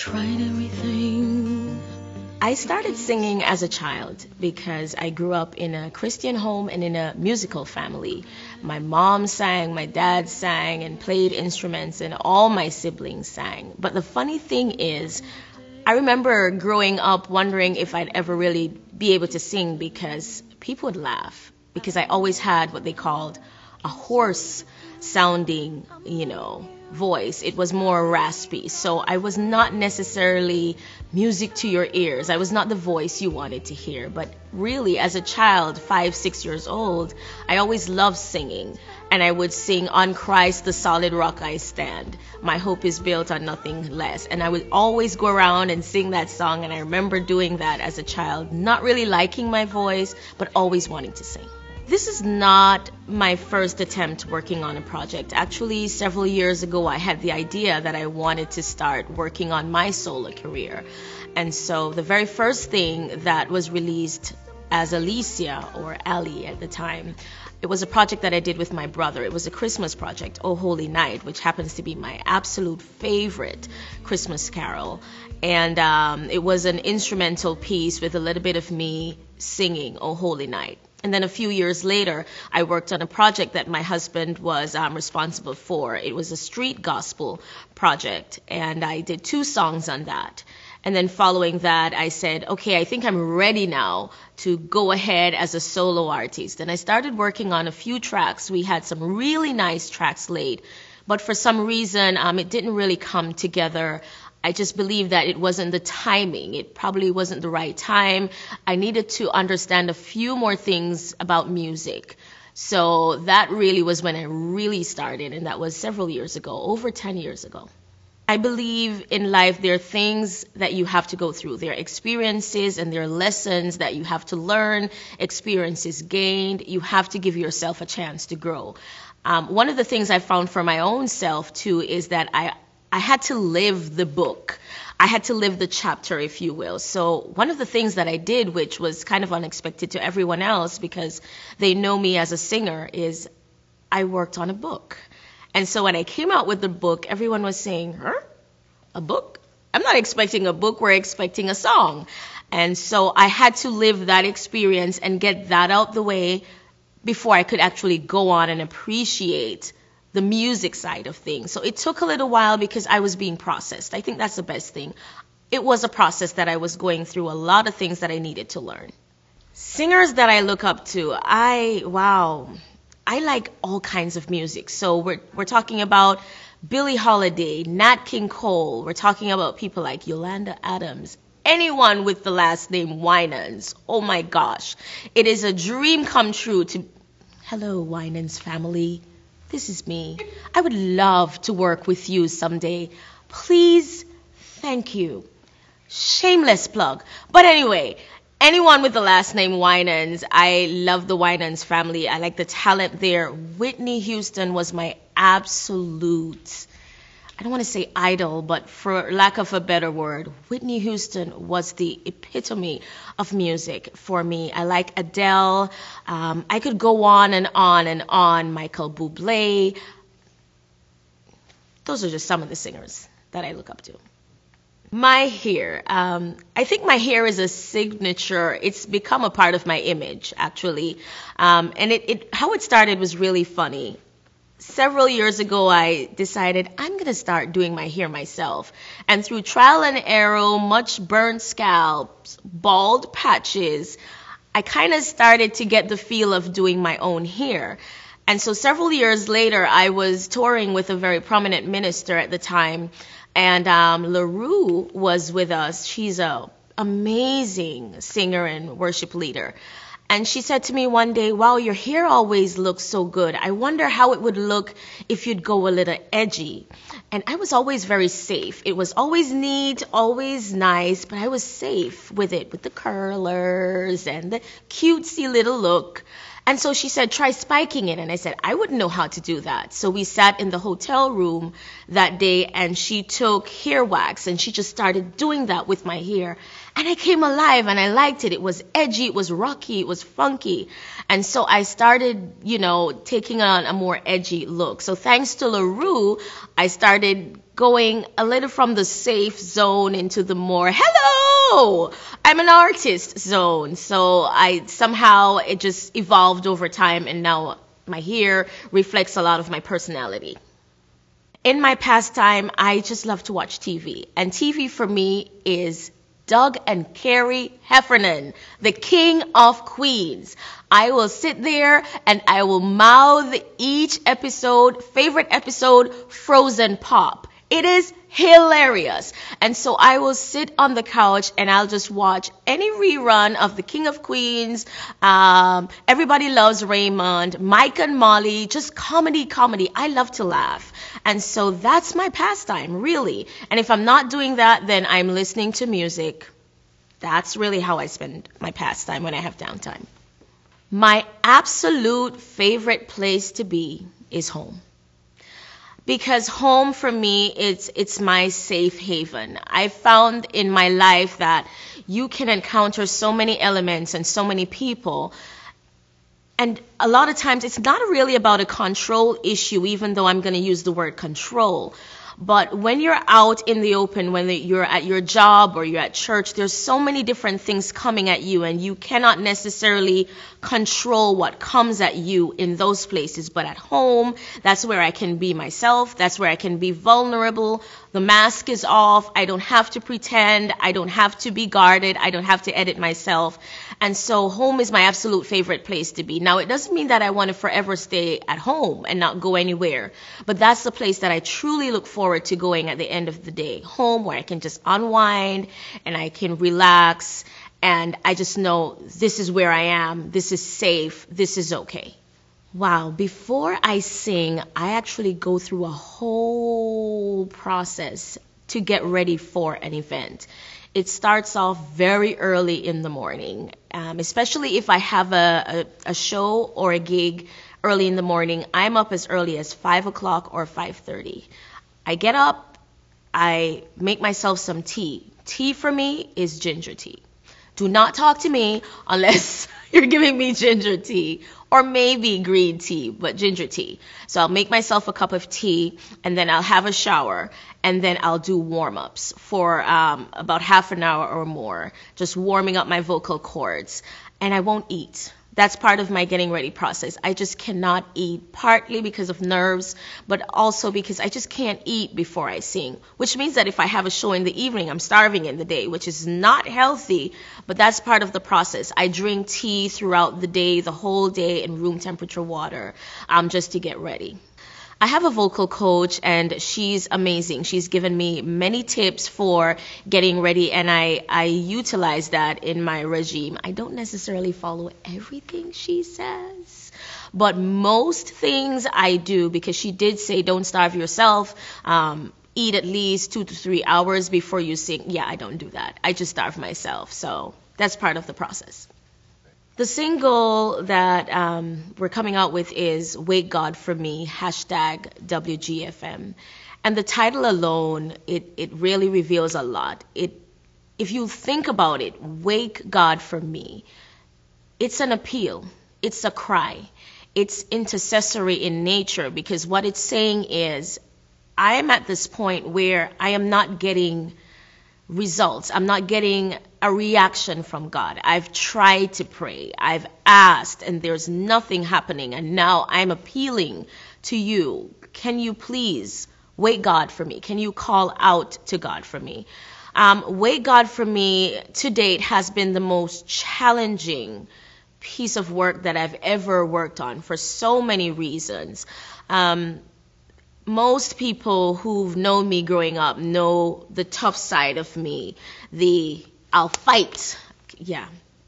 Tried everything. I started singing as a child because I grew up in a Christian home and in a musical family. My mom sang, my dad sang and played instruments, and all my siblings sang. But the funny thing is, I remember growing up wondering if I'd ever really be able to sing because people would laugh, because I always had what they called a hoarse sounding, voice. It was more raspy. So I was not necessarily music to your ears. I was not the voice you wanted to hear. But really, as a child, 5, 6 years old, I always loved singing. And I would sing, "On Christ, the solid rock I stand. My hope is built on nothing less." And I would always go around and sing that song. And I remember doing that as a child, not really liking my voice, but always wanting to sing. This is not my first attempt working on a project. Actually, several years ago, I had the idea that I wanted to start working on my solo career. And so the very first thing that was released as Alecia, or Ali at the time, it was a project that I did with my brother. It was a Christmas project, "Oh Holy Night," which happens to be my absolute favorite Christmas carol. And it was an instrumental piece with a little bit of me singing "Oh Holy Night." And then a few years later, I worked on a project that my husband was responsible for. It was a street gospel project, and I did 2 songs on that. And then following that, I said, okay, I think I'm ready now to go ahead as a solo artist. And I started working on a few tracks. We had some really nice tracks laid, but for some reason, it didn't really come together. I just believed that it wasn't the timing. It probably wasn't the right time. I needed to understand a few more things about music. So that really was when I really started, and that was several years ago, over 10 years ago. I believe in life there are things that you have to go through. There are experiences and there are lessons that you have to learn, experiences gained. You have to give yourself a chance to grow. One of the things I found for my own self, too, is that I had to live the book. I had to live the chapter, if you will. So one of the things that I did, which was kind of unexpected to everyone else because they know me as a singer, is I worked on a book. And so when I came out with the book, everyone was saying, "Huh? A book? I'm not expecting a book. We're expecting a song." And so I had to live that experience and get that out the way before I could actually go on and appreciate the music side of things. So it took a little while because I was being processed. I think that's the best thing. It was a process that I was going through, a lot of things that I needed to learn. Singers that I look up to, I like all kinds of music. So we're talking about Billie Holiday, Nat King Cole. We're talking about people like Yolanda Adams. Anyone with the last name Winans. Oh my gosh. It is a dream come true to... Hello, Winans family. This is me. I would love to work with you someday. Please, thank you. Shameless plug. But anyway, anyone with the last name Winans, I love the Winans family. I like the talent there. Whitney Houston was my absolute, I don't want to say idol, but for lack of a better word, Whitney Houston was the epitome of music for me. I like Adele. I could go on and on and on. Michael Bublé. Those are just some of the singers that I look up to. My hair. I think my hair is a signature. It's become a part of my image, actually. And how it started was really funny. Several years ago, I decided I'm going to start doing my hair myself. And through trial and error, much burnt scalps, bald patches, I kind of started to get the feel of doing my own hair. And so several years later, I was touring with a very prominent minister at the time. And LaRue was with us. She's an amazing singer and worship leader. And she said to me one day, "Wow, your hair always looks so good. I wonder how it would look if you'd go a little edgy." And I was always very safe. It was always neat, always nice, but I was safe with it, with the curlers and the cutesy little look. And so she said, "Try spiking it." And I said, I wouldn't know how to do that. So we sat in the hotel room that day and she took hair wax and she just started doing that with my hair. And I came alive and I liked it. It was edgy, it was rocky, it was funky. And so I started, taking on a more edgy look. So thanks to LaRue, I started going a little from the safe zone into the more, hello, I'm an artist zone. So it just evolved over time, and now my hair reflects a lot of my personality. In my pastime, I just love to watch TV. And TV for me is Doug and Carrie Heffernan, the king of queens. I will sit there and I will mouth each favorite episode, Frozen Pop. It is hilarious. And so I will sit on the couch and I'll just watch any rerun of The King of Queens, Everybody Loves Raymond, Mike and Molly, just comedy. I love to laugh. And so that's my pastime, really. And if I'm not doing that, then I'm listening to music. That's really how I spend my pastime when I have downtime. My absolute favorite place to be is home. Because home for me, it's my safe haven. I found in my life that you can encounter so many elements and so many people. And a lot of times it's not really about a control issue, even though I'm going to use the word control. But when you're out in the open, when you're at your job or you're at church, there's so many different things coming at you, and you cannot necessarily control what comes at you in those places. But at home, that's where I can be myself. That's where I can be vulnerable. The mask is off. I don't have to pretend. I don't have to be guarded. I don't have to edit myself. And so home is my absolute favorite place to be. Now, it doesn't mean that I want to forever stay at home and not go anywhere. But that's the place that I truly look forward to going at the end of the day. Home, where I can just unwind and I can relax. And I just know this is where I am. This is safe. This is okay. Wow. Before I sing, I actually go through a whole process to get ready for an event. It starts off very early in the morning, especially if I have a show or a gig early in the morning. I'm up as early as 5 o'clock or 5:30. I get up, I make myself some tea. Tea for me is ginger tea. Do not talk to me unless you're giving me ginger tea, or maybe green tea, but ginger tea. So I'll make myself a cup of tea, and then I'll have a shower, and then I'll do warm-ups for about half an hour or more, just warming up my vocal cords. And I won't eat. That's part of my getting ready process. I just cannot eat, partly because of nerves, but also because I just can't eat before I sing, which means that if I have a show in the evening, I'm starving in the day, which is not healthy, but that's part of the process. I drink tea throughout the day, the whole day, in room temperature water, just to get ready. I have a vocal coach, and she's amazing. She's given me many tips for getting ready, and I utilize that in my regime. I don't necessarily follow everything she says, but most things I do, because she did say don't starve yourself. Eat at least 2 to 3 hours before you sing. Yeah, I don't do that. I just starve myself. So that's part of the process. The single that we're coming out with is Wake God for Me, #WGFM. And the title alone, it really reveals a lot. If you think about it, Wake God for Me, it's an appeal. It's a cry. It's intercessory in nature, because what it's saying is, I am at this point where I am not getting results. I'm not getting a reaction from God. I've tried to pray. I've asked, and there's nothing happening. And now I'm appealing to you. Can you please wake God for me? Can you call out to God for me? Wake God for Me to date has been the most challenging piece of work that I've ever worked on for so many reasons. Most people who've known me growing up know the tough side of me, I'll fight. Yeah,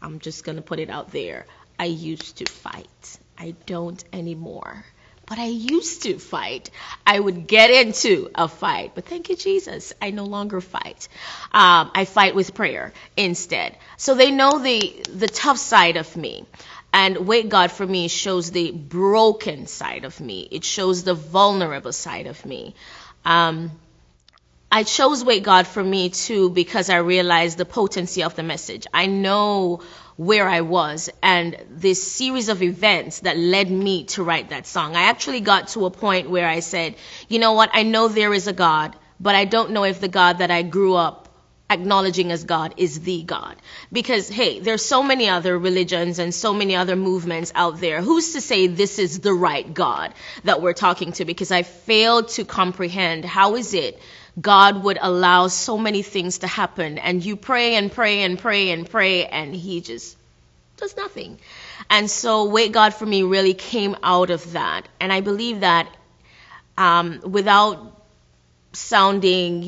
I'm just going to put it out there. I used to fight. I don't anymore. But I used to fight. I would get into a fight. But thank you, Jesus, I no longer fight. I fight with prayer instead. So they know the tough side of me. And Wake God for Me shows the broken side of me. It shows the vulnerable side of me. I chose Wait God for Me too because I realized the potency of the message. I know where I was and this series of events that led me to write that song. I actually got to a point where I said, you know what, I know there is a God, but I don't know if the God that I grew up acknowledging as God is the God. Because, hey, there's so many other religions and so many other movements out there. Who's to say this is the right God that we're talking to? Because I failed to comprehend how is it God would allow so many things to happen, and you pray and pray and pray and pray, and he just does nothing. And so Wait God for Me really came out of that. And I believe that without sounding,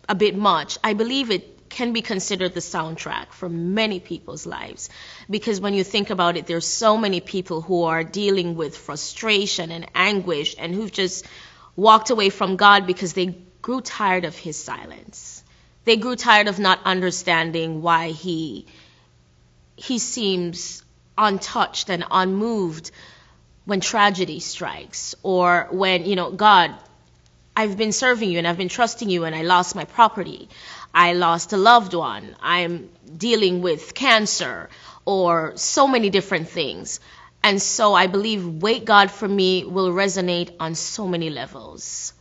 a bit much, I believe it can be considered the soundtrack for many people's lives. Because when you think about it, there's so many people who are dealing with frustration and anguish and who've just walked away from God because they grew tired of his silence. They grew tired of not understanding why he seems untouched and unmoved when tragedy strikes, or when, God, I've been serving you and I've been trusting you and I lost my property. I lost a loved one. I'm dealing with cancer or so many different things. And so I believe Wait God for Me will resonate on so many levels.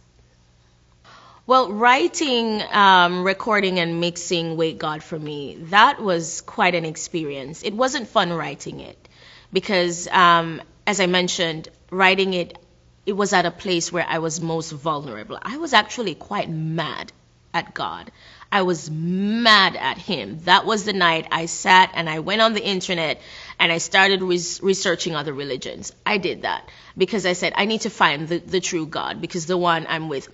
Well, writing, recording, and mixing Wait God for Me, that was quite an experience. It wasn't fun writing it because, as I mentioned, writing it was at a place where I was most vulnerable. I was actually quite mad at God. I was mad at him. That was the night I sat and I went on the internet and I started researching other religions. I did that because I said, I need to find the true God, because the one I'm with,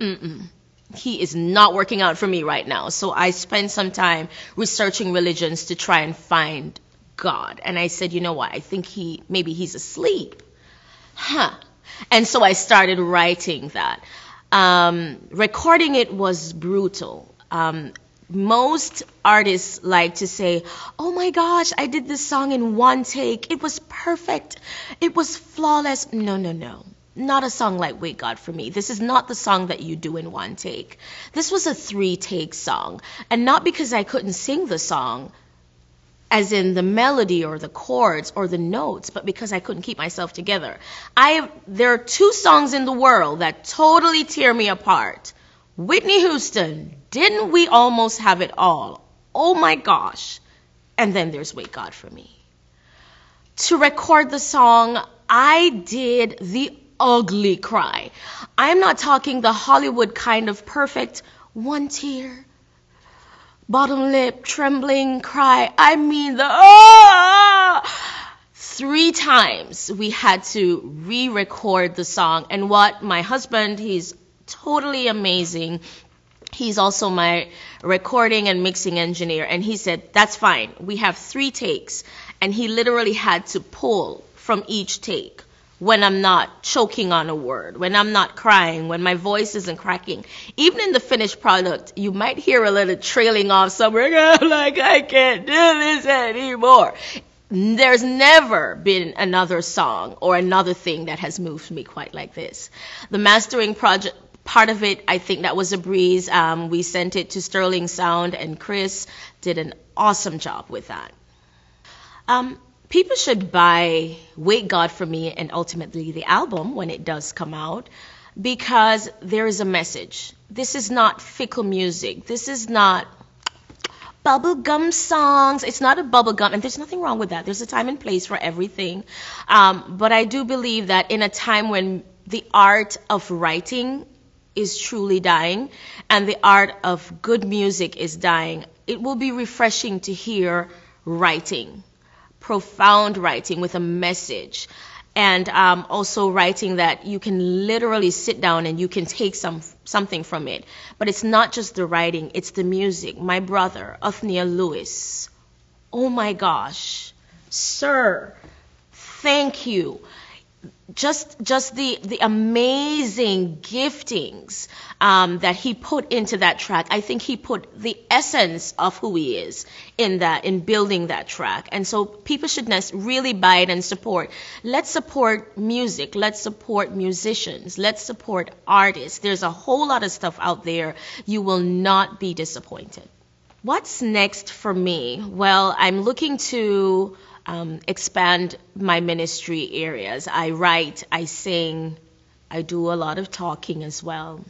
he is not working out for me right now. So I spent some time researching religions to try and find God. And I said, you know what? I think maybe he's asleep. And so I started writing that. Recording it was brutal. Most artists like to say, oh my gosh, I did this song in one take. It was perfect. It was flawless. No. Not a song like Wait God for Me. This is not the song that you do in one take. This was a 3-take song. And not because I couldn't sing the song, as in the melody or the chords or the notes, but because I couldn't keep myself together. There are 2 songs in the world that totally tear me apart. Whitney Houston, Didn't We Almost Have It All? Oh my gosh. And then there's Wait God for Me. To record the song, I did the ugly cry. I'm not talking the Hollywood kind of perfect 1 tear, bottom lip, trembling cry. I mean the 3 times we had to re-record the song. And my husband, he's totally amazing. He's also my recording and mixing engineer. And he said, that's fine. We have 3 takes. And he literally had to pull from each take when I'm not choking on a word, when I'm not crying, when my voice isn't cracking. Even in the finished product, you might hear a little trailing off somewhere, like, I can't do this anymore. There's never been another song or another thing that has moved me quite like this. The mastering project, part of it, I think that was a breeze. We sent it to Sterling Sound, and Chris did an awesome job with that. People should buy Wait God for Me and ultimately the album when it does come out, because there is a message. This is not fickle music. This is not bubblegum songs. It's not a bubblegum, and there's nothing wrong with that. There's a time and place for everything. But I do believe that in a time when the art of writing is truly dying and the art of good music is dying, it will be refreshing to hear writing. Profound writing with a message, and also writing that you can literally sit down and you can take something from it. But it's not just the writing, it's the music. My brother, Othniel Lewis, oh my gosh, sir, thank you. just the amazing giftings that he put into that track. I think he put the essence of who he is in building that track. And so people should really buy it and support. Let's support music. Let's support musicians. Let's support artists. There's a whole lot of stuff out there. You will not be disappointed. What's next for me? Well, I'm looking to expand my ministry areas. I write, I sing, I do a lot of talking as well.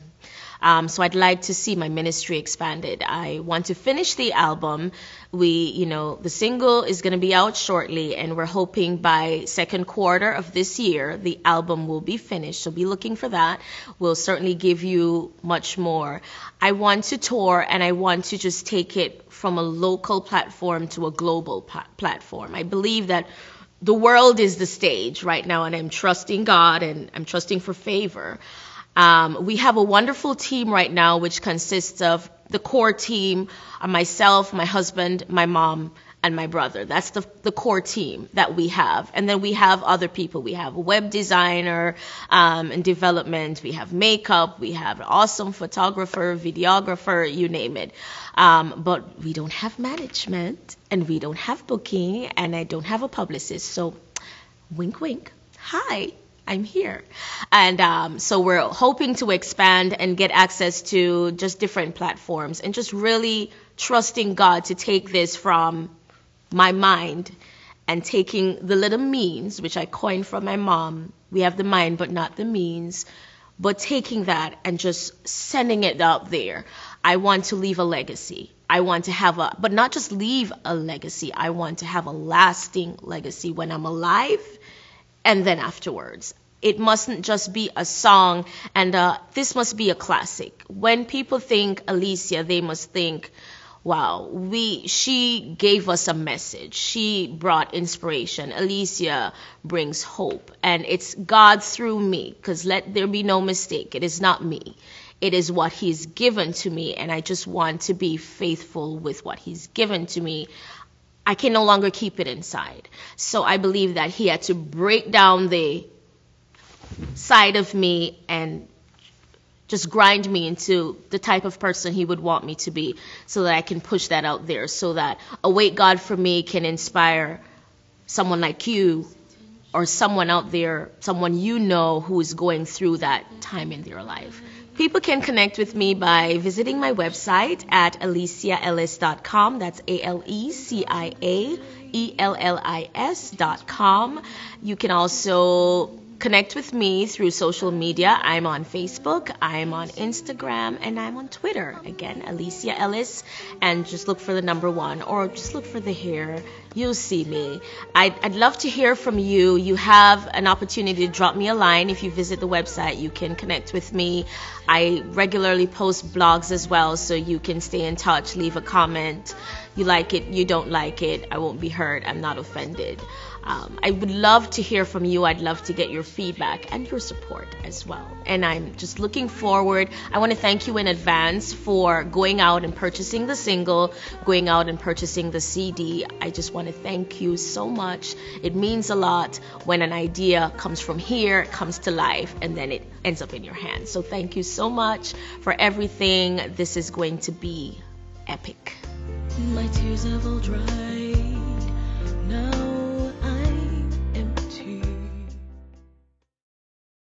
So I'd like to see my ministry expanded. I want to finish the album. The single is going to be out shortly, and we're hoping by second quarter of this year, the album will be finished. So be looking for that. We'll certainly give you much more. I want to tour, and I want to just take it from a local platform to a global platform. I believe that the world is the stage right now, and I'm trusting God, and I'm trusting for favor. We have a wonderful team right now, which consists of the core team, myself, my husband, my mom, and my brother. That's the core team that we have. And then we have other people. We have a web designer and development. We have makeup. We have an awesome photographer, videographer, you name it. But we don't have management, and we don't have booking, and I don't have a publicist. So wink, wink. Hi. I'm here. And so we're hoping to expand and get access to just different platforms, and just really trusting God to take this from my mind and taking the little means, which I coined from my mom. We have the mind, but not the means. But taking that and just sending it out there. I want to leave a legacy. I want to have but not just leave a legacy. I want to have a lasting legacy when I'm alive, and then afterwards. It mustn't just be a song, and this must be a classic. When people think Alecia, they must think, wow, she gave us a message. She brought inspiration. Alecia brings hope, and it's God through me, because let there be no mistake. It is not me. It is what he's given to me, and I just want to be faithful with what he's given to me. I can no longer keep it inside. So I believe that he had to break down the side of me and just grind me into the type of person he would want me to be, so that I can push that out there, so that Await God for me can inspire someone like you, or someone out there, someone who is going through that time in their life. People can connect with me by visiting my website at aleciaellis.com. That's ALECIAELLIS.com. You can also connect with me through social media. I'm on Facebook, I'm on Instagram, and I'm on Twitter. Again, Alecia Ellis, and just look for the number 1, or just look for the hair. You'll see me. I'd love to hear from you. You have an opportunity to drop me a line. If you visit the website, you can connect with me. I regularly post blogs as well, so you can stay in touch, leave a comment. You like it, you don't like it, I won't be hurt, I'm not offended. I would love to hear from you. I'd love to get your feedback and your support as well. And I'm just looking forward. I want to thank you in advance for going out and purchasing the single, going out and purchasing the CD. I just want to thank you so much. It means a lot when an idea comes from here, comes to life, and then it ends up in your hands. So thank you so much for everything. This is going to be epic. My tears have all dried now.